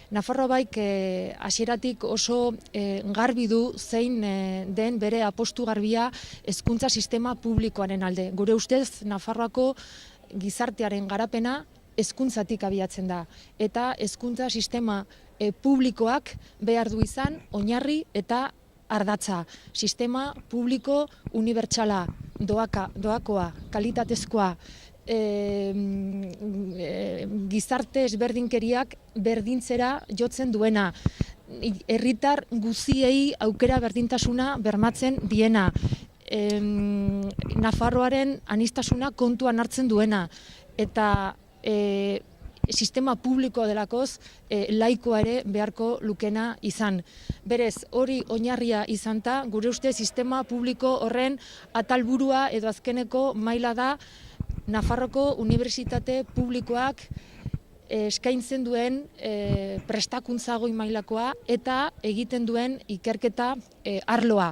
Nafarroa Baik hasieratik oso garbi du zein den bere apostu garbia hezkuntza sistema publikoaren alde. Gure ustez Nafarroako gizartearen garapena hezkuntzatik abiatzen da eta hezkuntza sistema publikoak behar du izan oinarri eta ardatza. Sistema publiko unibertsala, doakoa, kalitatezkoa, gizarte ezberdinkeriak berdintzera jotzen duena, herritar guziei aukera berdintasuna bermatzen diena, Nafarroaren aniztasuna kontuan hartzen duena, eta sistema publiko delakoz laikoa ere beharko lukena izan. Berez, hori oinarria izanta, gure uste sistema publiko horren atalburua edo azkeneko maila da Nafarroko unibertsitate publikoak eskaintzen duen prestakuntza goi mailakoa eta egiten duen ikerketa arloa.